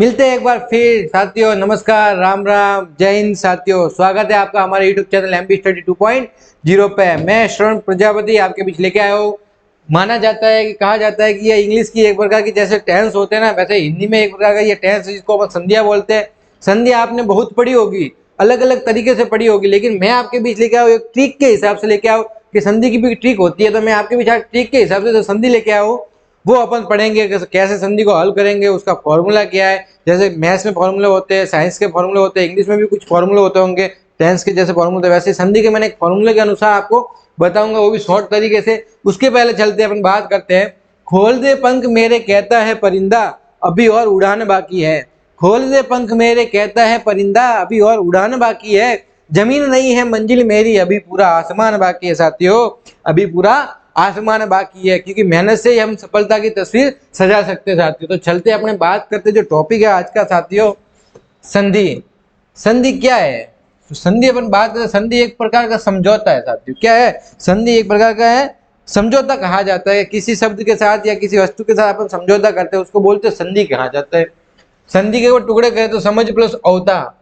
मिलते हैं एक बार फिर साथियों। नमस्कार, राम राम, जय हिंद साथियों। स्वागत है आपका हमारे यूट्यूब चैनल एमपी स्टडी 2.0 पे। मैं श्रवण प्रजापति आपके बीच लेके आया हूँ। माना जाता है कि कहा जाता है कि ये इंग्लिश की एक प्रकार की जैसे टेंस होते हैं ना, वैसे हिंदी में एक प्रकार का ये टेंस जिसको अपन संधिया बोलते हैं। संधिया आपने बहुत पढ़ी होगी, अलग अलग तरीके से पढ़ी होगी, लेकिन मैं आपके बीच लेके आया हूँ एक ट्रिक के हिसाब से लेके आओ कि संधि की भी ट्रिक होती है। तो मैं आपके बीच ट्रिक के हिसाब से जो संधि लेके आया हूँ वो अपन पढ़ेंगे, कैसे संधि को हल करेंगे, उसका फॉर्मूला क्या है। जैसे मैथ्स में फॉर्मूले होते हैं, साइंस के फॉर्मूले होते हैं, इंग्लिश में भी कुछ फॉर्मूले होते होंगे, टेंस के जैसे फॉर्मूले, वैसे संधि के मैंने एक फॉर्मूले के अनुसार आपको बताऊंगा, वो भी शॉर्ट तरीके से। उसके पहले चलते हैं, अपन बात करते हैं। खोल दे पंख मेरे कहता है परिंदा, अभी और उड़ान बाकी है। खोल दे पंख मेरे कहता है परिंदा, अभी और उड़ान बाकी है। जमीन नहीं है मंजिल मेरी, अभी पूरा आसमान बाकी है साथियों, अभी पूरा आसमान बाकी है। क्योंकि मेहनत से ही हम सफलता की तस्वीर सजा सकते हैं साथियों। तो चलते अपने बात करते, जो टॉपिक है आज का साथियों, संधि। संधि क्या है? तो संधि अपन बात करते, संधि एक प्रकार का समझौता है साथियों। क्या है? संधि एक प्रकार का है समझौता कहा जाता है। किसी शब्द के साथ या किसी वस्तु के साथ अपन समझौता करते हैं, उसको बोलते हैं संधि कहा जाता है। संधि के वो टुकड़े करें तो समझ प्लस औता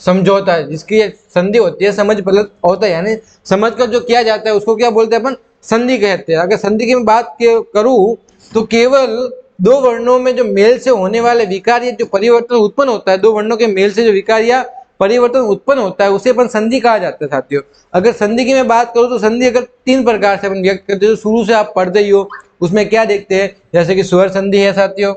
समझौता है, जिसकी संधि होती है समझ प्लस औता, यानी समझ कर जो किया जाता है उसको क्या बोलते हैं अपन? संधि कहते हैं। अगर संधि की मैं बात करूं तो केवल दो वर्णों में जो मेल से होने वाले विकार या जो परिवर्तन उत्पन्न होता है, दो वर्णों के मेल से जो विकार या परिवर्तन उत्पन्न होता है उसे अपन संधि कहा जाता है साथियों। अगर संधि की मैं बात करूं तो संधि अगर तीन प्रकार से अपन व्यक्त करते हैं, जो शुरू से आप पढ़ते ही हो। उसमें क्या देखते हैं, जैसे कि स्वर संधि है साथियों,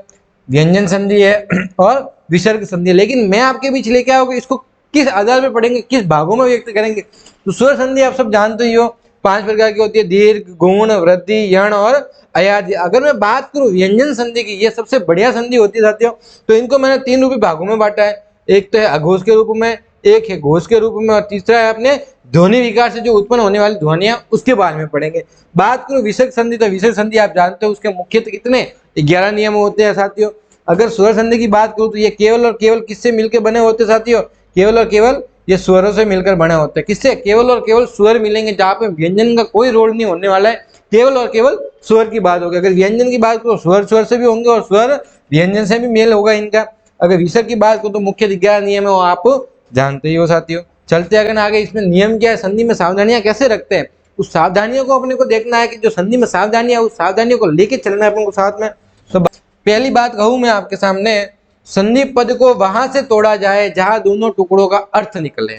व्यंजन संधि है और विसर्ग संधि है। लेकिन मैं आपके बीच लेके आऊंगा, इसको किस आधार पर पढ़ेंगे, किस भागों में व्यक्त करेंगे। तो स्वर संधि आप सब जानते ही हो, 5 प्रकार की होती है, दीर्घ, गौण, वृद्धि, यण और अयाज्य। अगर मैं बात करूं व्यंजन संधि की, ये सबसे बढ़िया संधि होती है साथियों। तो इनको मैंने 3 रूपी भागों में बांटा है। एक तो है अघोष के रूप में, एक है घोष के रूप में, और तीसरा है अपने ध्वनि विकार से जो उत्पन्न होने वाली ध्वनियां, उसके बारे में पढ़ेंगे। बात करूं विसर्ग संधि, तो विसर्ग संधि आप जानते हो उसके मुख्यतः कितने 11 नियम होते हैं साथियों। अगर स्वर संधि की बात करूं तो ये केवल और केवल किससे मिलकर बने होते हैं साथियों? केवल और केवल ये स्वरों से मिलकर बने होते हैं। किससे? केवल और केवल स्वर मिलेंगे, जहां पे व्यंजन का कोई रोल नहीं होने वाला है, केवल और केवल स्वर की बात होगी। अगर व्यंजन की बात करो, स्वर स्वर से भी होंगे और स्वर व्यंजन से भी मेल होगा इनका। अगर विसर्ग की बात करो तो मुख्य 11 नियम है, वो आप जानते ही हो साथियों। चलते अगर आगे, इसमें नियम क्या है, संधि में सावधानियां कैसे रखते हैं, उस सावधानियों को अपने को देखना है कि जो संधि में सावधानियां, उस सावधानियों को लेके चलना है अपन को साथ में। तो पहली बात कहूं मैं आपके सामने, संधि पद को वहां से तोड़ा जाए जहां दोनों टुकड़ों का अर्थ निकले।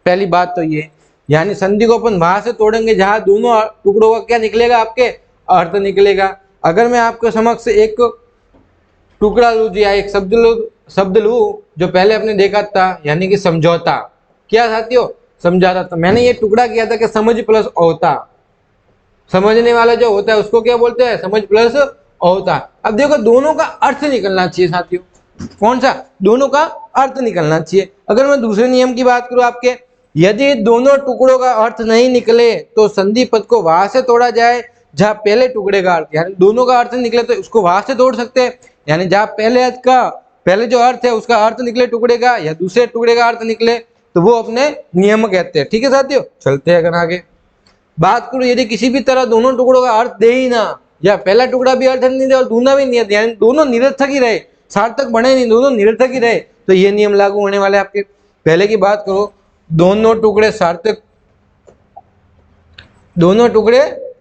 पहली बात तो ये, यानी संधि को अपन वहां से तोड़ेंगे जहां दोनों टुकड़ों का क्या निकलेगा, आपके अर्थ निकलेगा। अगर मैं आपके समक्ष एक टुकड़ा लू या एक शब्द लू जो पहले आपने देखा था, यानी कि समझौता। क्या साथियों? समझौता। तो मैंने ये टुकड़ा किया था कि समझ प्लस औता। समझने वाला जो होता है उसको क्या बोलते हैं? समझ प्लस औता। अब देखो, दोनों का अर्थ निकलना चाहिए साथियों। कौन सा? दोनों का अर्थ निकलना चाहिए। अगर मैं दूसरे नियम की बात करूं आपके, यदि दोनों टुकड़ों का अर्थ नहीं निकले तो संधि पद को वहां से तोड़ा जाए जहां पहले टुकड़े का अर्थ, यानी दोनों का अर्थ निकले तो उसको वहां से तोड़ सकते हैं। यानी जहां पहले जो अर्थ है उसका अर्थ निकले टुकड़े का, या दूसरे टुकड़े का अर्थ निकले, तो वो अपने नियम कहते हैं। ठीक है साथियों, चलते हैं अगर आगे। बात करूं, यदि किसी भी तरह दोनों टुकड़ों का अर्थ दे ही ना, या पहला टुकड़ा भी अर्थ नहीं दे और दूसरा भी नहीं दे, यानी दोनों निरर्थक ही रहे, सार्थक बने नहीं, दोनों निरर्थक ही रहे, तो ये नियम लागू होने वाले आपके। पहले की बात करो, दोनों टुकड़े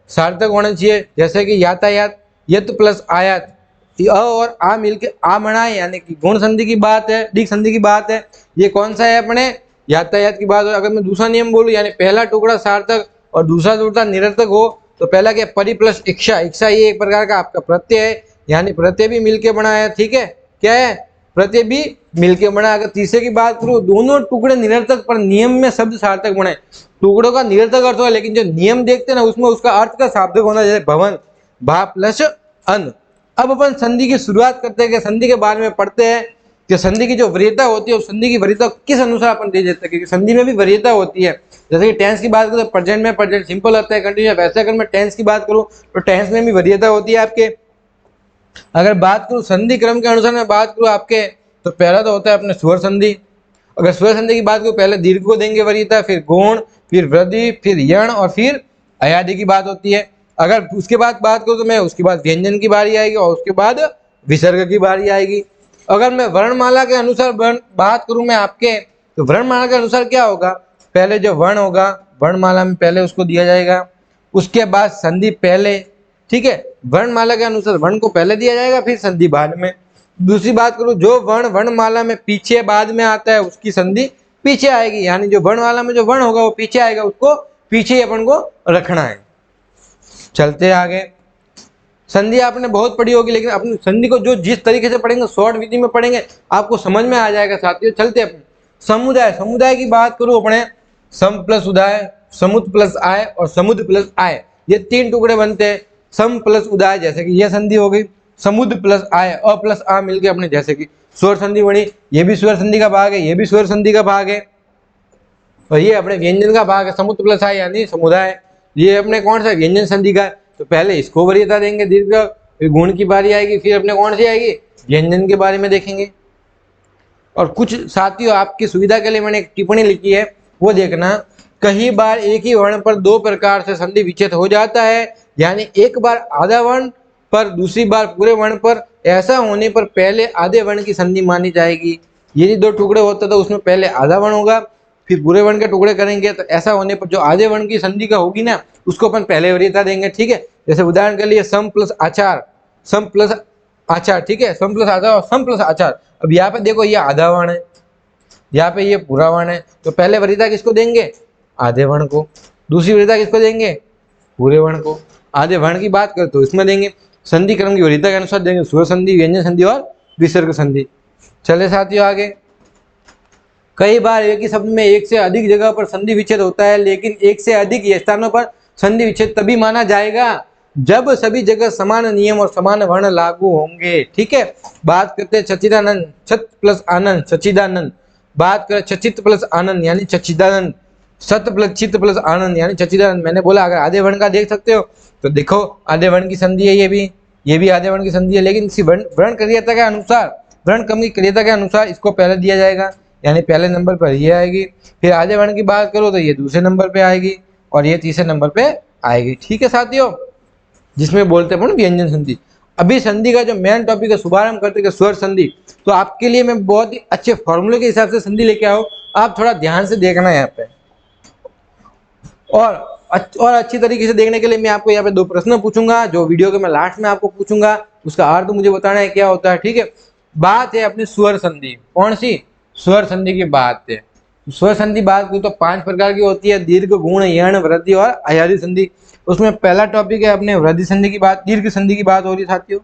सार्थक होने चाहिए। जैसे कि यातायात, यत प्लस आयात, अ और आ मिलके आ बनाए, यानी कि गुण संधि की बात है, डिग संधि की बात है। ये कौन सा है? अपने यातायात की बात। अगर मैं दूसरा नियम बोलूं, यानी पहला टुकड़ा सार्थक और दूसरा टुकड़ा निरर्थक हो, तो पहला क्या? परि प्लस इच्छा। इच्छा ये एक प्रकार का आपका प्रत्यय है, यानी प्रत्यय भी मिलके बना है। ठीक है, क्या है? प्रत्यय भी मिलके बना। अगर तीसरे की बात करूं, दोनों टुकड़े निरर्थक पर नियम में शब्द सार्थक बने। टुकड़ों का निरर्थक अर्थ हो, लेकिन जो नियम देखते हैं ना उसमें उसका अर्थ का सार्थक होना, जैसे भवन, भा प्लस अन। अब अपन संधि की शुरुआत करते हैं कि संधि के बारे में पढ़ते हैं कि संधि की जो वरीयता होती है, उस संधि की वरीयता किस अनुसार अपन दे देते हैं, क्योंकि संधि में भी वरीयता होती है। जैसे कि टेंस की बात करूं तो प्रेजेंट में प्रेजेंट सिंपल होता है, कंटिन्यूस। वैसे अगर मैं टेंस की बात करूं तो टेंस में भी वरीयता होती है आपके। अगर बात करूं संधि क्रम के अनुसार मैं बात करूं आपके, तो पहला तो होता है अपने स्वर संधि। अगर स्वर संधि की बात करूं, पहले दीर्घ को देंगे वरीयता, फिर गौण, फिर वृद्धि, फिर यण और फिर अयादि की बात होती है। अगर उसके बाद बात करूं तो मैं उसके बाद व्यंजन की बारी आएगी और उसके बाद विसर्ग की बारी आएगी। अगर मैं वर्णमाला के अनुसार बात करूं मैं आपके, तो वर्णमाला के अनुसार क्या होगा, पहले जो वर्ण होगा वर्णमाला में पहले उसको दिया जाएगा, उसके बाद संधि पहले, ठीक है, वर्णमाला के अनुसार वर्ण को पहले दिया जाएगा फिर संधि बाद में। दूसरी बात करूं, जो वर्ण वर्णमाला में पीछे बाद में आता है उसकी संधि पीछे आएगी, यानी जो वर्णमाला में जो वर्ण होगा वो पीछे आएगा, उसको पीछे अपन को रखना है। चलते आगे, संधि आपने बहुत पढ़ी होगी, लेकिन अपनी संधि को जो जिस तरीके से पढ़ेंगे, शॉर्ट विधि में पढ़ेंगे, आपको समझ में आ जाएगा साथियों। चलते अपने समुदाय, समुदाय की बात करूं अपने, सम प्लस उदाय, समुद प्लस आय और समुद्र प्लस आय, ये तीन टुकड़े बनते हैं। सम प्लस उदाय जैसे कि ये संधि हो गई, समुद्र प्लस आय, अ प्लस आ मिलके अपने जैसे कि स्वर संधि बनी, ये भी स्वर संधि का भाग है, ये भी स्वर संधि का भाग है, और ये अपने व्यंजन का भाग है, समुद्र प्लस आय यानी समुदाय, ये अपने कौन सा व्यंजन संधि का है। तो पहले इसको वरीयता देंगे दीर्घ, फिर गुण की बारी आएगी, फिर अपने कौन सी आएगी, व्यंजन के बारे में देखेंगे। और कुछ साथियों आपकी सुविधा के लिए मैंने एक टिप्पणी लिखी है, वो देखना, कई बार एक ही वर्ण पर दो प्रकार से संधि विच्छेद हो जाता है, यानी एक बार आधा वर्ण पर दूसरी बार पूरे वर्ण पर, ऐसा होने पर पहले आधे वर्ण की संधि मानी जाएगी। यदि दो टुकड़े होते तो उसमें पहले आधा वर्ण होगा फिर पूरे वर्ण के टुकड़े करेंगे, तो ऐसा होने पर जो आधे वर्ण की संधि का होगी ना उसको अपन पहले वरीयता देंगे, ठीक है। जैसे उदाहरण के लिए सम प्लस आचार, सम प्लस आचार, ठीक है, सम प्लस आचार और सम प्लस आचार। अब यहाँ पे देखो ये आधा वर्ण है, यहाँ पे ये पूरा वर्ण है, तो पहले वरीयता किसको देंगे, आधे वर्ण को, दूसरी वरीयता किसको देंगे, पूरे वर्ण को। आधे वर्ण की बात करें तो इसमें देंगे, संधि क्रम की वरीयता के अनुसार देंगे स्वर संधि, व्यंजन संधि और विसर्ग संधि। चले साथियों आगे, कई बार एक ही शब्द में एक से अधिक जगह पर संधि विच्छेद होता है, लेकिन एक से अधिक स्थानों पर संधि विच्छेद तभी माना जाएगा जब सभी जगह समान नियम और समान वर्ण लागू होंगे, ठीक है। बात करते हैं सच्चिदानंद, छत प्लस आनंद सच्चिदानंद, बात करें चचित प्लस आनंद यानी सच्चिदानंद, सत प्लस चित प्लस आनंद यानी सच्चिदानंद। मैंने बोला अगर आधे वर्ण का देख सकते हो तो देखो आधे वर्ण की संधि है, ये भी आधे वर्ण की संधि है, लेकिन इसी वर्ण क्रियता के अनुसार, वर्ण क्रम की क्रियता के अनुसार इसको पहले दिया जाएगा, यानी पहले नंबर पर ये आएगी, फिर आधे वर्ण की बात करो तो ये दूसरे नंबर पे आएगी और ये तीसरे नंबर पे आएगी, ठीक है साथियों, जिसमें बोलते हैं व्यंजन संधि। अभी संधि का जो मेन टॉपिक है, शुभारंभ करते हैं स्वर संधि, तो आपके लिए मैं बहुत ही अच्छे फॉर्मूले के हिसाब से संधि लेके आओ, आप थोड़ा ध्यान से देखना है यहाँ पे, और अच्छी तरीके से देखने के लिए मैं आपको यहाँ पे दो प्रश्न पूछूंगा, जो वीडियो के मैं लास्ट में आपको पूछूंगा, उसका अर्थ मुझे बताना है क्या होता है, ठीक है। बात है अपनी स्वर संधि, कौन सी, स्वर संधि की बात है। स्वर संधि बात करूं तो 5 प्रकार की होती है, दीर्घ, गुण, यण, वृद्धि और आयादी संधि। उसमें पहला टॉपिक है अपने वृद्धि संधि की बात, दीर्घ संधि की बात हो रही है साथियों।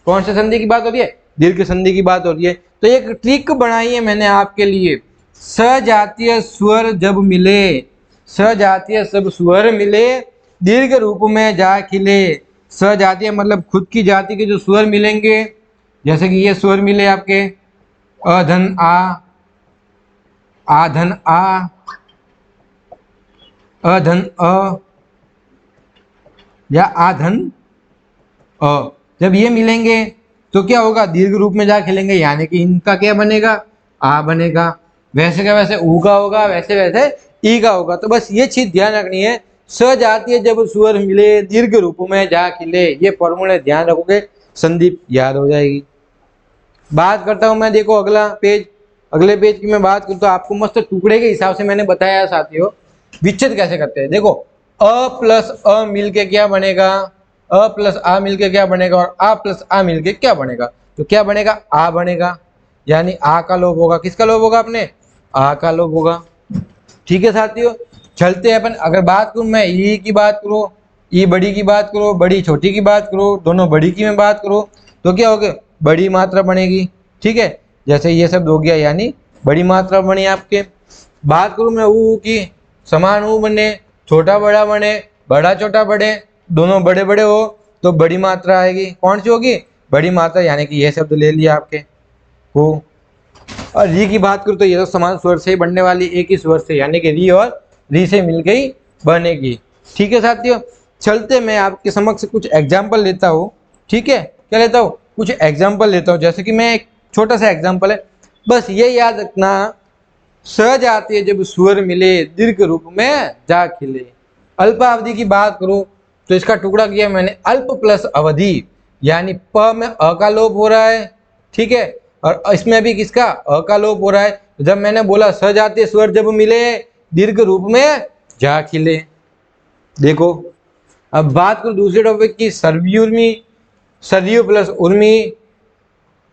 कौन से संधि की बात हो रही है, दीर्घ संधि की बात हो रही है। तो एक ट्रिक बनाई है मैंने आपके लिए, सजातीय स्वर जब मिले, सजातीय सब स्वर मिले दीर्घ रूप में जा खिले। सजातीय मतलब खुद की जाति के जो स्वर मिलेंगे, जैसे कि ये स्वर मिले आपके अधन आ, आधन आ, अधन अ या आधन अ, जब ये मिलेंगे तो क्या होगा, दीर्घ रूप में जा खिलेंगे, यानी कि इनका क्या बनेगा, आ बनेगा। वैसे का वैसे ऊ का होगा, वैसे वैसे ई का होगा। तो बस ये चीज ध्यान रखनी है, सजातीय जब स्वर मिले दीर्घ रूप में जा खिले, ये फॉर्मूले ध्यान रखोगे, संधि याद हो जाएगी। बात करता हूं मैं, देखो अगला पेज, अगले पेज की मैं बात करूं तो आपको मस्त टुकड़े के हिसाब से मैंने बताया साथियों विच्छेद कैसे करते हैं। देखो अ प्लस अ मिलके क्या बनेगा, अ प्लस आ मिलके क्या बनेगा, और आ प्लस आ मिलके क्या बनेगा, तो क्या बनेगा, आ बनेगा, यानी आ का लोप होगा, किसका लोप होगा, अपने आ का लोप होगा, ठीक है साथियों। चलते हैं अपन, अगर बात करूं मैं ई की बात करो, ई बड़ी की बात करो, बड़ी छोटी की बात करो, दोनों बड़ी की मैं बात करो, तो क्या होगा, बड़ी मात्रा बनेगी, ठीक है। जैसे ये सब हो गया, यानी बड़ी मात्रा बनी आपके। बात करूं मैं ऊ की, समान ऊ बने, छोटा बड़ा बने, बड़ा छोटा बड़े, दोनों बड़े बड़े हो तो बड़ी मात्रा आएगी, कौन सी होगी, बड़ी मात्रा, यानी कि ये शब्द ले लिया आपके वो। और री की बात करूं तो ये तो समान स्वर से ही बनने वाली, एक ही स्वर से, यानी कि री और री से मिल गई बनेगी, ठीक है साथियों। चलते मैं आपके समक्ष कुछ एग्जाम्पल लेता हूँ, ठीक है, क्या लेता हूँ, कुछ एग्जाम्पल लेता हूँ। जैसे कि मैं एक छोटा सा एग्जाम्पल है, बस ये याद रखना, सजातीय जब स्वर मिले दीर्घ रूप में जा खिले। अल्पावधि की बात करूं तो इसका टुकड़ा किया मैंने, अल्प प्लस अवधि, यानी प में अ का लोप हो रहा है, ठीक है, और इसमें भी किसका, अ का लोप हो रहा है। जब मैंने बोला सजातीय स्वर जब मिले दीर्घ रूप में जा खिले। देखो अब बात करूं दूसरे टॉपिक की, सर्वयुर्मी, सरयू प्लस उर्मी।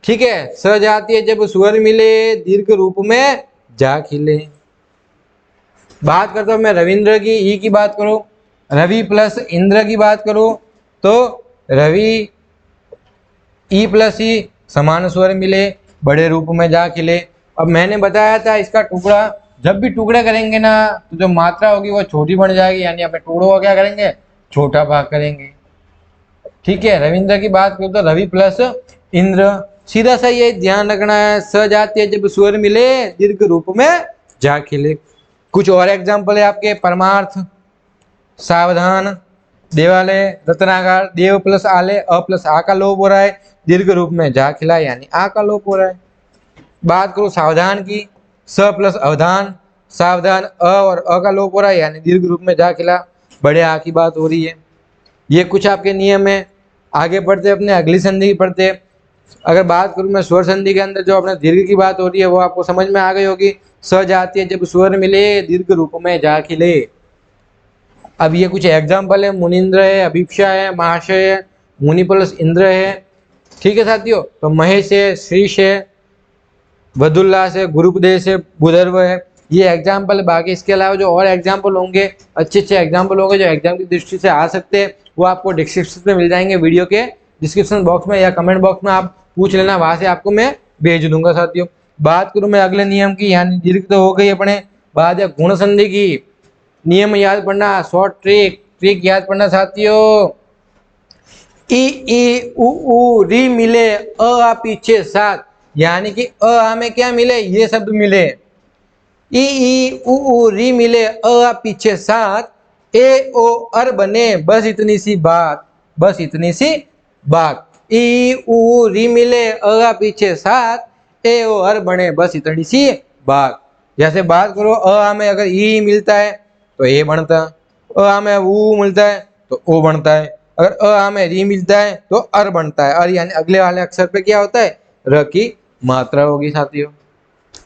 ठीक है, सजातीय जब स्वर मिले दीर्घ रूप में जा खिले। बात करता हूं मैं रविंद्र की, ई की बात करो, रवि प्लस इंद्र की बात करो तो रवि ई प्लस ई समान स्वर मिले बड़े रूप में जा खिले। अब मैंने बताया था इसका टुकड़ा, जब भी टुकड़े करेंगे ना तो जो मात्रा होगी वो छोटी बन जाएगी, यानी अपने टुकड़ों को क्या करेंगे, छोटा भाग करेंगे। ठीक है, रविंद्र की बात करो तो रवि प्लस इंद्र, सीधा सा ये ध्यान रखना है, सजातीय जब स्वर मिले दीर्घ रूप में जा खिले। कुछ और एग्जाम्पल है आपके, परमार्थ, सावधान, देवालय, रत्नाकर, देव प्लस आले, अ प्लस आ का लोप हो रहा है दीर्घ रूप में जा खिला, यानी आ का लोप हो रहा है। बात करो सावधान की, स प्लस अवधान, सावधान अ और अ का लोप हो रहा है यानी दीर्घ रूप में जा खिला, बड़े आ की बात हो रही है। ये कुछ आपके नियम है। आगे बढ़ते अपने अगली संधि पढ़ते। अगर बात करूं मैं स्वर संधि के अंदर जो अपने दीर्घ की बात हो रही है वो आपको समझ में आ गई होगी, सजातीय जब स्वर मिले दीर्घ रूप में जा खिले। अब ये कुछ एग्जाम्पल है, मुनिंद्र है, अभिप्सा है, महाशय है, मुनि प्लस इंद्र है। ठीक है साथियों, तो महेश है, श्रीश है, वधुल्लास है, गुरुपदेश है, बुधर्व है। ये एग्जाम्पल, बाकी इसके अलावा जो और एग्जाम्पल होंगे, अच्छे अच्छे एग्जाम्पल होंगे जो एग्जाम की दृष्टि से आ सकते हैं, वो आपको डिस्क्रिप्शन में मिल जाएंगे, वीडियो के डिस्क्रिप्शन बॉक्स में या कमेंट बॉक्स में आप पूछ लेना, वहां से आपको मैं भेज दूंगा साथियों। बात करूं मैं अगले नियम की, यानी दीर्घ तो हो गई अपने, बात है गुण संधि की। नियम याद पढ़ना, शॉर्ट ट्रिक याद पढ़ना साथियों। ई ई उ री मिले अ आ पीछे साथ, यानी कि अ आ में क्या मिले, ये शब्द मिले। ई उ री मिले अ आ पीछे साथ, ए ओ अर बने बस इतनी सी बात, बस इतनी सी बात। ई उ री मिले अ आ पीछे साथ, ए ओ अर बने बस इतनी सी बात। जैसे बात करो अ आ में अगर ई मिलता है तो ए बनता, अ आ में उ मिलता है तो ओ बनता है, अगर अ आ में री मिलता है तो अर बनता है, अर यानी अगले वाले अक्षर पे क्या होता है, र की मात्रा होगी साथियों।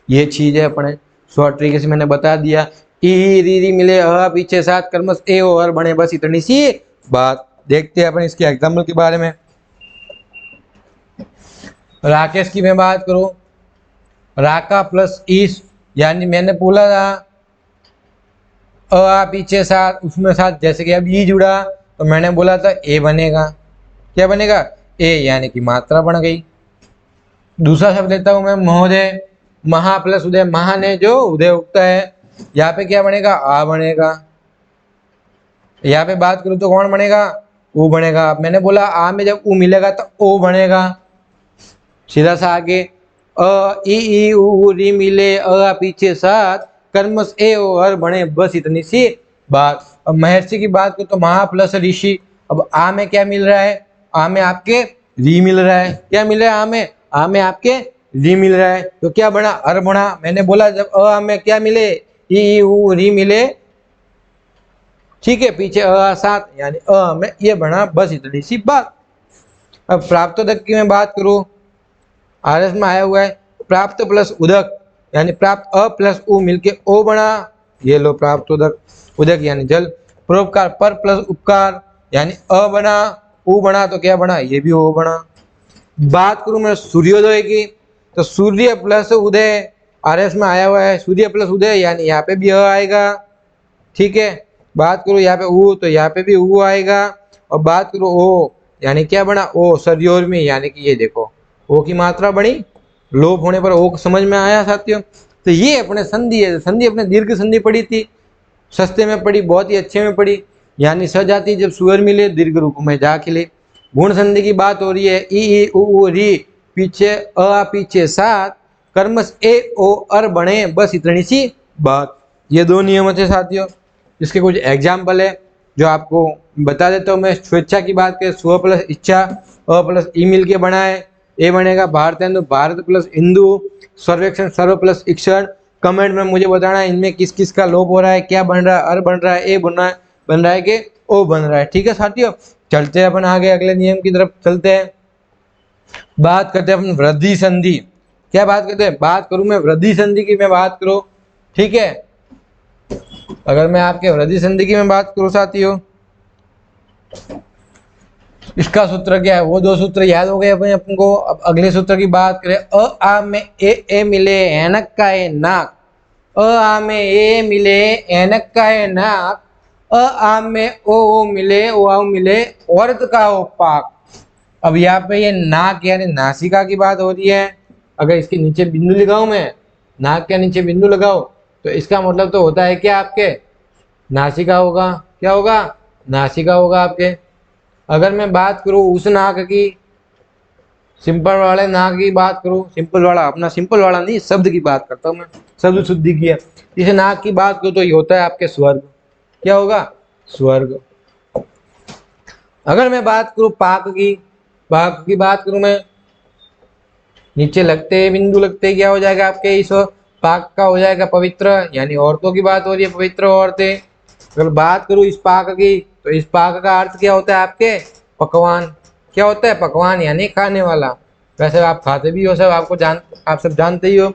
ये चीज है अपने शॉर्ट तरीके से मैंने बता दिया। ई री री मिले अ पीछे साथ कर्मस ए ओ अर बने बस इतनी सी बात। देखते हैं अपन इसके एग्जाम्पल के बारे में। राकेश की मैं बात करूं, राका प्लस ईस, यानी मैंने बोला था अ पीछे साथ, उसमें साथ जैसे कि अब ई जुड़ा तो मैंने बोला था ए बनेगा, क्या बनेगा, ए, यानी कि मात्रा बन गई। दूसरा शब्द लेता हूं मैं महोदय, महा प्लस उदय, महा ने जो उदय उगता है, यहाँ पे क्या बनेगा, आ बनेगा। यहाँ पे बात करूं तो कौन बनेगा, ऊ बनेगा। मैंने बोला आ में जब ऊ मिलेगा तो ओ बनेगा। सीधा सा आगे, अ ई उ री मिले अ पीछे साथ कर्मस ए ओ हर बने बस इतनी सी बात। अब महर्षि की बात करो तो महा प्लस ऋषि, अब आ में क्या मिल रहा है, आ में आपके री मिल रहा है, क्या मिल रहा है, आ में आपके री मिल रहा है, तो क्या बना, अर बना। मैंने बोला जब अ में क्या मिले, ई उ री मिले, ठीक है, पीछे अ साथ, यानी अ में ये बना बस इतनी सी बात। अब प्राप्तोदक की मैं बात करूं, आरएस में आया हुआ है प्राप्त प्लस उदक, यानी प्राप्त अ प्लस उ मिलके ओ बना, ये लो प्राप्त उदक, उदक यानी जल। परोपकार पर प्लस उपकार, यानी अ बना उ बना तो क्या बना, ये भी ओ बना। बात करूं मैं सूर्योदय की, तो सूर्य प्लस उदय, आरएस में आया हुआ है सूर्य प्लस उदय, यानी यहाँ पे भी अ आएगा। ठीक है, बात करो यहाँ पे ऊ तो यहाँ पे भी ऊ आएगा। और बात करो ओ, यानी क्या बना, ओ सरयोर में, यानी कि ये देखो ओ की मात्रा बड़ी, लोप होने पर ओ समझ में आया साथियों। तो ये अपने संधि है, संधि अपने दीर्घ संधि पढ़ी थी, सस्ते में पढ़ी, बहुत ही अच्छे में पढ़ी, यानी सजाती जब सुअर मिले दीर्घ रूप में जा खिले। गुण संधि की बात हो रही है, ई उ री पीछे अ पीछे साथ कर्मस ए ओ अर बने बस इतनी सी बात। ये दो नियम थे साथियों। इसके कुछ एग्जाम्पल है जो आपको बता देता हूँ मैं। स्वेच्छा की बात करें, स्व प्लस इच्छा, अ प्लस ई मिल के बना है, ए बनेगा भारतेंदु, भारत प्लस इंदु, सर्वेक्षण सर्व प्लस इक्षण। कमेंट में मुझे बताना है इनमें किस किस का लोप हो रहा है, क्या बन रहा है, अर बन रहा है, ए बन रहा है कि ओ बन रहा है। ठीक है साथियों, चलते हैं अपन आगे अगले नियम की तरफ चलते हैं। बात करते हैं अपन वृद्धि संधि। क्या बात करते हैं, बात करूं मैं वृद्धि संधि की, मैं बात करूं, ठीक है। अगर मैं आपके वृद्धि संधि की मैं बात करूं साथियों, इसका सूत्र क्या है, वो दो सूत्र याद हो गए अपने अपन को। अब अगले सूत्र की बात करें, अ आ में ए मिले एनक का ए नाक, अ आ में ए मिले एनक का ए नाक, अ आ में ओ मिले ओ आओ मिले औरत का ओ पाक। अब यहाँ पे ये नाक यानी नासिका की बात हो रही है। अगर इसके नीचे बिंदु लगाऊं मैं, नाक के नीचे बिंदु लगाओ, तो इसका मतलब तो होता है क्या आपके नासिका होगा, क्या होगा, नासिका होगा आपके। अगर मैं बात करूं उस नाक की, सिंपल वाले नाक की बात करूं, सिंपल वाला, अपना सिंपल वाला नहीं, शब्द की बात करता हूं मैं, शब्द शुद्धि की है। इस नाक की बात करूं तो ये होता है आपके स्वर्ग, क्या होगा, स्वर्ग। अगर मैं बात करूं पाक की, पाक की बात करूं मैं, नीचे लगते बिंदु लगते क्या हो जाएगा आपके, इस पाक का हो जाएगा पवित्र, यानी औरतों की बात हो रही है, पवित्र औरतें। अगर बात करूं इस पाक की, तो इस पाक का अर्थ क्या होता है आपके, पकवान, क्या होता है, पकवान यानी खाने वाला। वैसे आप खाते भी हो सब, आपको आप सब जानते ही हो,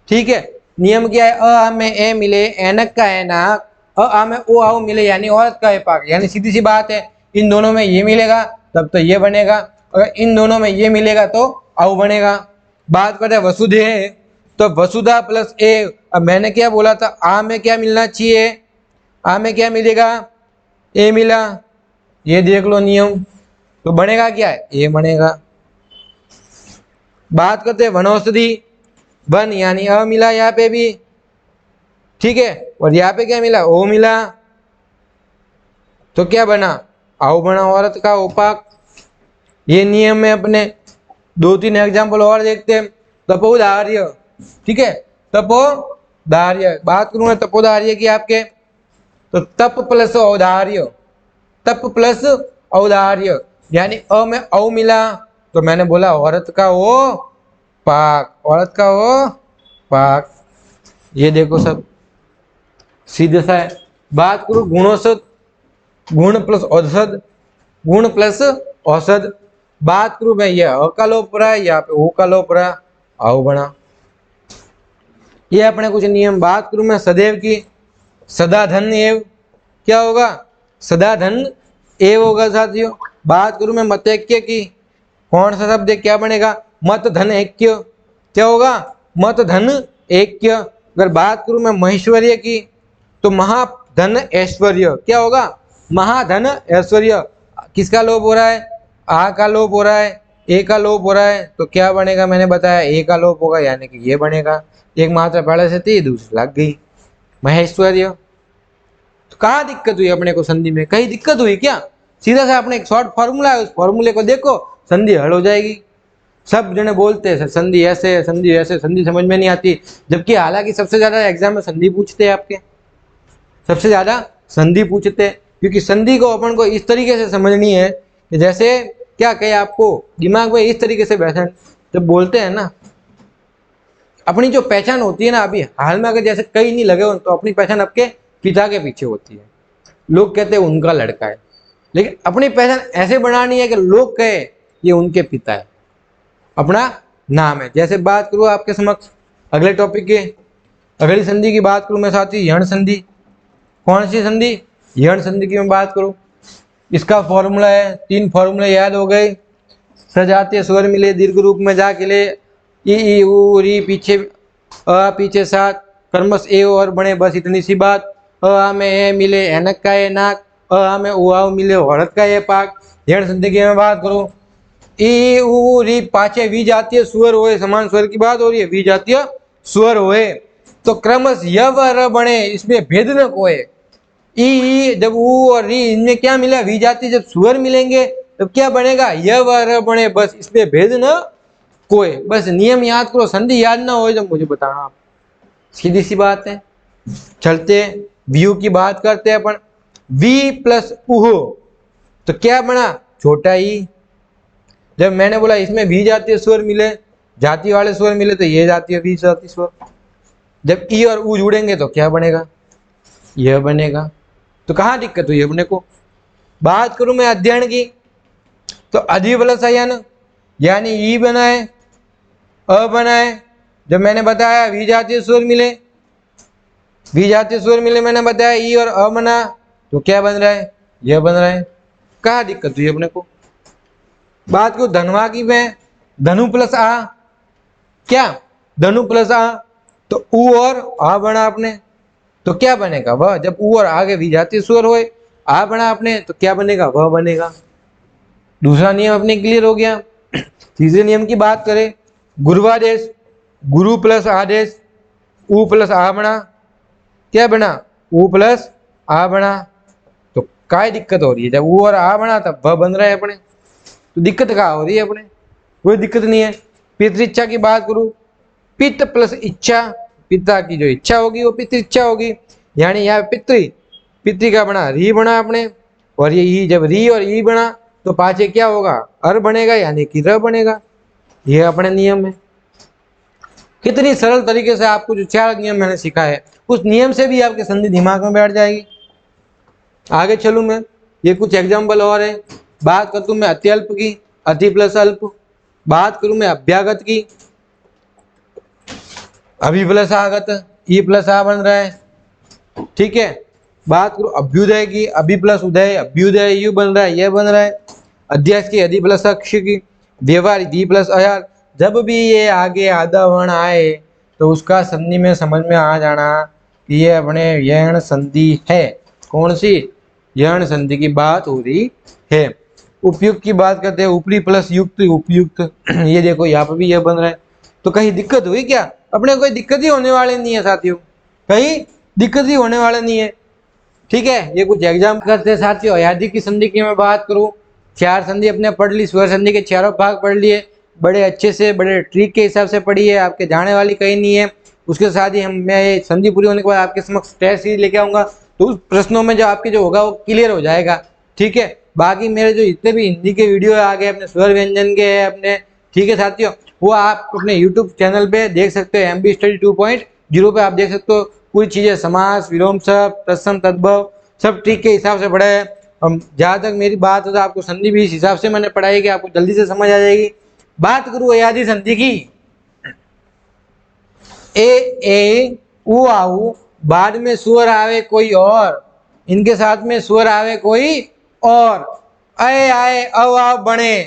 ठीक है। नियम क्या है, अ में ए मिले एनक का एनाक, अ में ओ आओ मिले यानी औरत का ए पाक, यानी सीधी सी बात है, इन दोनों में ये मिलेगा तब तो ये बनेगा, अगर इन दोनों में ये मिलेगा तो आओ बनेगा। बात करते हैं वसुधैव, तो वसुधा प्लस ए, अब मैंने क्या बोला था, आ में क्या मिलना चाहिए, आ में क्या मिलेगा, ए मिला, ये देख लो नियम, तो बनेगा क्या है, ए बनेगा। बात करते हैं वनौषधि, वन यानी अ मिला यहाँ पे भी, ठीक है, और यहाँ पे क्या मिला, ओ मिला, तो क्या बना, आओ बना, औरत का ओपाक। ये नियम में अपने दो तीन एग्जाम्पल और देखते हैं। तपोदार्य, ठीक है, तपोदार्य बात करूंगा तपोदार्य की आपके, तो तप प्लस औदार्य, तप प्लस औदार्य, यानी अ में औ मिला, तो मैंने बोला औरत का ओ पाक, औरत का ओ पाक। ये देखो सब सीधे सा है। बात करूं गुणौषध, गुण प्लस औषध, गुण प्लस औषध, बात करूं मैं ये अ का लोप रहा है, यहाँ पे ओ का लोप रहा, आओ बना। ये अपने कुछ नियम। बात करूं मैं सदैव की, सदा धन एव, क्या होगा, सदा धन एव होगा साथियों। बात करूं मैं मतैक्य की, कौन सा शब्द है, क्या बनेगा, मत धन ऐक्य, क्या होगा, मत धन ऐक्य। अगर बात करूं मैं महेश्वर्य की, तो महाधन ऐश्वर्य, क्या होगा, महाधन ऐश्वर्य। किसका लोप हो रहा है, आ का लोप हो रहा है, ए का लोप हो रहा है, तो क्या बनेगा, मैंने बताया ए का लोप होगा, यानी कि ये बनेगा। एक मात्रा पहले से थी, दूसरी लग गई, महेश्वर्य। तो कहाँ दिक्कत हुई अपने को संधि में, कहीं दिक्कत हुई क्या, सीधा सा अपने एक शॉर्ट फॉर्मूला है, उस फॉर्मूले को देखो, संधि हल हो जाएगी। सब जने बोलते हैं संधि ऐसे है, संधि ऐसे, संधि समझ में नहीं आती, जबकि हालांकि सबसे ज्यादा एग्जाम में संधि पूछते हैं आपके, सबसे ज्यादा संधि पूछते हैं, क्योंकि संधि को अपन को इस तरीके से समझनी है कि जैसे क्या कहे आपको दिमाग में इस तरीके से बैठा, जब बोलते हैं ना, अपनी जो पहचान होती है ना, अभी हाल में अगर जैसे कई नहीं लगे हो, तो अपनी पहचान आपके पिता के पीछे होती है। लोग कहते हैं उनका लड़का है, लेकिन अपनी पहचान ऐसे बनानी है कि लोग कहे ये उनके पिता है, अपना नाम है। जैसे बात करूँ आपके समक्ष अगले टॉपिक के, अगली संधि की बात करूं मैं साथी, यण संधि। कौन सी संधि, यण संधि की मैं बात करूं, इसका फॉर्मूला है, तीन फॉर्मूले याद हो गए, सजातीय स्वर मिले दीर्घ रूप में जाके ले, ई उ री पीछे अ पीछे सात, कर्मश ए और बने, बस इतनी सी बात। अ में ए मिले एनक का ए नाक, अ में उ आओ मिले औरत का ए पाक। यण संधि की मैं बात करूं, ई उ री पाचे वी जातीय स्वर होए, समान स्वर की बात हो रही है, वी जातीय स्वर होए, तो क्रमश य व र बने, इसमें भेद न कोय। ई जब ऊ और री इनमें क्या मिला, वी जाति, जब स्वर मिलेंगे तब क्या बनेगा, य व र बने, बस इसमें भेद न कोय। बस नियम याद करो, संधि याद ना हो जब मुझे बताना आप, सीधी सी बात है। चलते व्यू की बात करते हैं अपन, वी प्लस उह, तो क्या बना, छोटा ई। जब मैंने बोला इसमें वी जातीय स्वर मिले, जाति वाले स्वर मिले, तो ये जातीय वी जातीय स्वर, जब ई और ऊ जुड़ेंगे तो क्या बनेगा, यह बनेगा। तो कहाँ दिक्कत हुई अपने को। बात करूं मैं अध्ययन की, तो अधि प्लस अयन, यानी ई बनाए, अ बनाए, जब मैंने बताया विजातीय स्वर मिले, विजातीय स्वर मिले, मैंने बताया ई और अ बना, तो क्या बन रहा है, यह बन रहा है। कहाँ दिक्कत हुई अपने को? बात को धनवा की में धनु प्लस आ, क्या धनु प्लस आ, तो उ और आ बना आपने, तो क्या बनेगा वह, जब उ और आगे विजातीय स्वर होए, आ बना आपने, तो क्या बनेगा, वह बनेगा। दूसरा नियम अपने क्लियर हो गया। तीसरे नियम की बात करें, गुरुवादेश, गुरु प्लस आदेश, उ प्लस आ बना, क्या बना, उ प्लस आ बना, तो काय दिक्कत हो रही है? जब उ और आ बना तब वह बन रहा है अपने, तो दिक्कत कहाँ हो रही है अपने? कोई दिक्कत नहीं है। पितृइच्छा की बात करूं, पित्त प्लस इच्छा, पिता की जो इच्छा होगी वो पितृ इच्छा होगी, यानी यहाँ पितृ का बना री बना अपने, और ये ई, जब री और ई बना तो पाछे क्या होगा, अर बनेगा, यानी कि र बनेगा। ये अपने नियम है। कितनी सरल तरीके से आपको जो 4 नियम मैंने सिखाए, उस नियम से भी आपके संधि दिमाग में बैठ जाएगी। आगे चलूं मैं, ये कुछ एग्जाम्पल और है। बात करता हूं मैं अत्यल्प की, अति प्लस अल्प। बात करूं मैं अभ्यागत की, अभि प्लस आगत, ई प्लस आ बन रहा है, ठीक है। बात करूं अभ्युदय की, अभि प्लस उदय, अभ्युदय यू बन रहा है, यह बन रहा है। अध्यास की, अधि प्लस अक्ष की, व्यवहार दी प्लस अयार। जब भी ये आगे आधा वर्ण आए तो उसका संधि में समझ में आ जाना कि ये अपने यण संधि है। कौन सी? यण संधि की बात हो रही है। उपयुक्त की बात करते हैं, ऊपरी प्लस युक्त, उपयुक्त। ये देखो यहाँ पर भी यह बन रहा है, तो कहीं दिक्कत हुई क्या? अपने कोई दिक्कत ही होने वाले नहीं है साथियों, कहीं दिक्कत ही होने वाला नहीं है, ठीक है। ये कुछ एग्जाम करते हैं साथियों। अयादी की संधि की मैं बात करूं, 4 संधि अपने पढ़ ली, स्वर संधि के चारों भाग पढ़ लिए, बड़े अच्छे से, बड़े ट्रिक के हिसाब से पढ़ी है, आपके जाने वाली कहीं नहीं है। उसके साथ ही मैं ये संधि पूरी होने के बाद आपके समक्ष टेस्ट सीरीज लेके आऊंगा, तो उस प्रश्नों में जो आपके जो होगा वो क्लियर हो जाएगा, ठीक है। बाकी मेरे जो जितने भी हिंदी के वीडियो आ गए अपने स्वर व्यंजन के है अपने, ठीक है साथियों, वो आप अपने यूट्यूब चैनल पे देख सकते हो। MB स्टडी 2.0 पे आप देख सकते हो। पूरी चीजें, समास, विलोम शब्द, तत्सम, तद्भव, सब ट्रिक के हिसाब से पढ़ा है। जहाँ तक मेरी बात है तो आपको संधि भी इस हिसाब से मैंने पढ़ाई कि आपको जल्दी से समझ आ जाएगी। बात करूं अयादी संधि की, ए उ आऊ, बाद में स्वर आवे कोई और, इनके साथ में स्वर आवे कोई और, अय आए अव आव बने,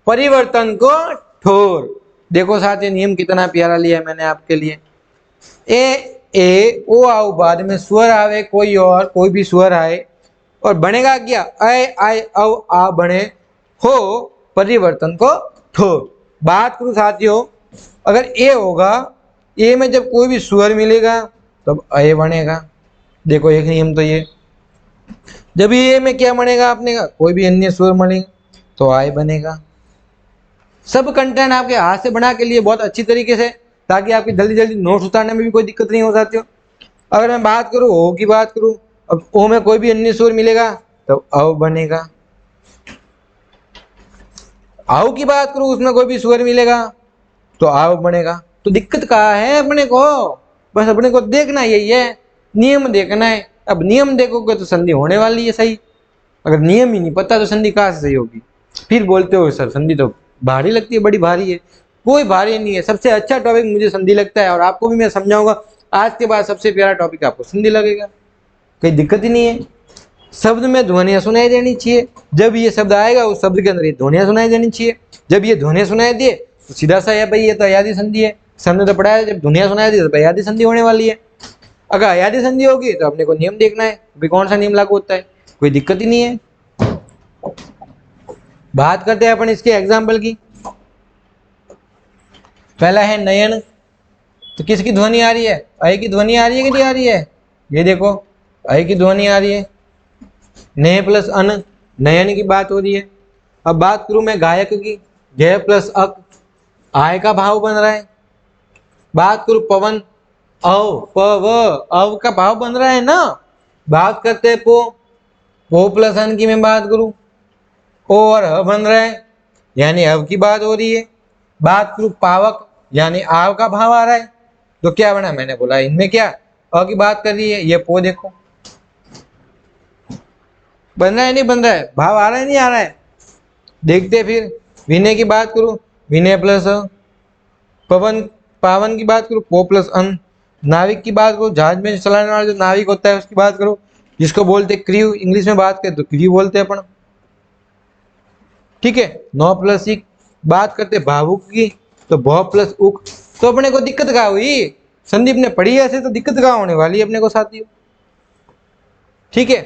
परिवर्तन को ठोर। देखो साथ ये नियम कितना प्यारा लिया है मैंने आपके लिए। ए ओ आओ, बाद में स्वर आवे कोई और, कोई भी स्वर आए और बनेगा क्या, अय आय अव आ बने, हो परिवर्तन को ठोर। बात करूं साथियों, अगर ए होगा, ए में जब कोई भी स्वर मिलेगा तब अय बनेगा। देखो एक नियम तो ये, जब ए में क्या बनेगा अपने का, कोई भी अन्य स्वर बनेगा तो आय बनेगा। सब कंटेंट आपके हाथ से बना के लिए बहुत अच्छी तरीके से, ताकि आपकी जल्दी जल्दी नोट्स उतारने में भी कोई दिक्कत नहीं हो जाती हो। अगर मैं बात करूं ओ की बात करूं, अब ओ में कोई भी अन्य स्वर मिलेगा तो अव बनेगा। आव की बात करूं, उसमें कोई भी स्वर मिलेगा तो आव बनेगा। तो दिक्कत कहाँ है अपने को? बस अपने को देखना यही है, नियम देखना है। अब नियम देखोगे तो संधि होने वाली है सही, अगर नियम ही नहीं पता तो संधि कहाँ से सही होगी? फिर बोलते हो सर संधि तो भारी लगती है, बड़ी भारी है। कोई भारी नहीं है, सबसे अच्छा टॉपिक मुझे संधि लगता है, और आपको भी मैं समझाऊंगा। आज के बाद सबसे प्यारा टॉपिक आपको संधि लगेगा, कोई दिक्कत ही नहीं है। शब्द में ध्वनियां सुनाई देनी चाहिए, जब ये शब्द आएगा उस शब्द के अंदर ये ध्वनियां सुनाई देनी चाहिए। जब ये ध्वनियां सुनाई दिए तो सीधा सा है भाई, ये तो अयादी संधि है। हमने तो पढ़ा है जब ध्वनियां सुनाई दी तो अयादी संधि होने वाली है। अगर अयादी संधि होगी तो अपने को नियम देखना है, भाई कौन सा नियम लागू होता है, कोई दिक्कत ही नहीं है। बात करते हैं अपन इसके एग्जाम्पल की। पहला है नयन, तो किसकी ध्वनि आ रही है? अय की ध्वनि आ रही है कि नहीं आ रही है? ये देखो अय की ध्वनि आ रही है। नय प्लस अन, नयन की बात हो रही है। अब बात करूं मैं गायक की, जय प्लस अक, आय का भाव बन रहा है। बात करूं पवन, अव पव, अव का भाव बन रहा है ना। बात करते हैं पो प्लस अन की मैं बात करूं, ओ और ह बन रहा है, यानी अव की बात हो रही है। बात करूं पावक, यानी आव का भाव आ रहा है, तो क्या बना, मैंने बोला इनमें क्या अ की बात कर रही है। ये पो देखो बन रहा है नहीं बन रहा है, भाव आ रहा है नहीं आ रहा है, देखते फिर। विनय की बात करूं, विनय प्लस पवन पावन की बात करो पो प्लस अन, नाविक की बात करो जहाज में चलाने वाला जो नाविक होता है उसकी बात करो, जिसको बोलते क्रू, इंग्लिश में बात करें तो क्रू बोलते हैं अपन। ठीक है, 9 प्लस 1 बात करते भावुक की तो भौ प्लस उक। तो अपने को दिक्कत क्या हुई, संदीप ने पढ़ी ऐसे तो दिक्कत क्या होने वाली है अपने को साथियों। ठीक है,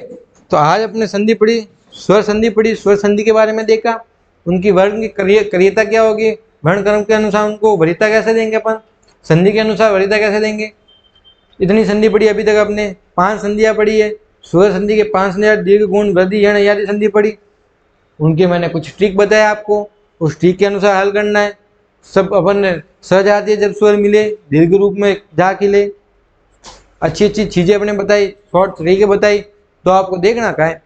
तो आज अपने संधि पढ़ी, स्वर संधि पढ़ी, स्वर संधि के बारे में देखा, उनकी वर्ण की क्रियता क्या होगी, वर्ण क्रम के अनुसार उनको वरीयता कैसे देंगे अपन, संधि के अनुसार वरीयता कैसे देंगे। इतनी संधि पढ़ी अभी तक अपने, 5 संधियां पढ़ी है, स्वर संधि के 5 संधियां, दीर्घ गुण वृद्धि यण आदि संधि पढ़ी, उनके मैंने कुछ ट्रिक बताया आपको, उस ट्रिक के अनुसार हल करना है। सब अपन ने सहज आती है जब स्वर मिले दीर्घ रूप में जा खिले, अच्छी अच्छी चीजें अपने बताई, शॉर्ट तरीके बताई, तो आपको देखना का है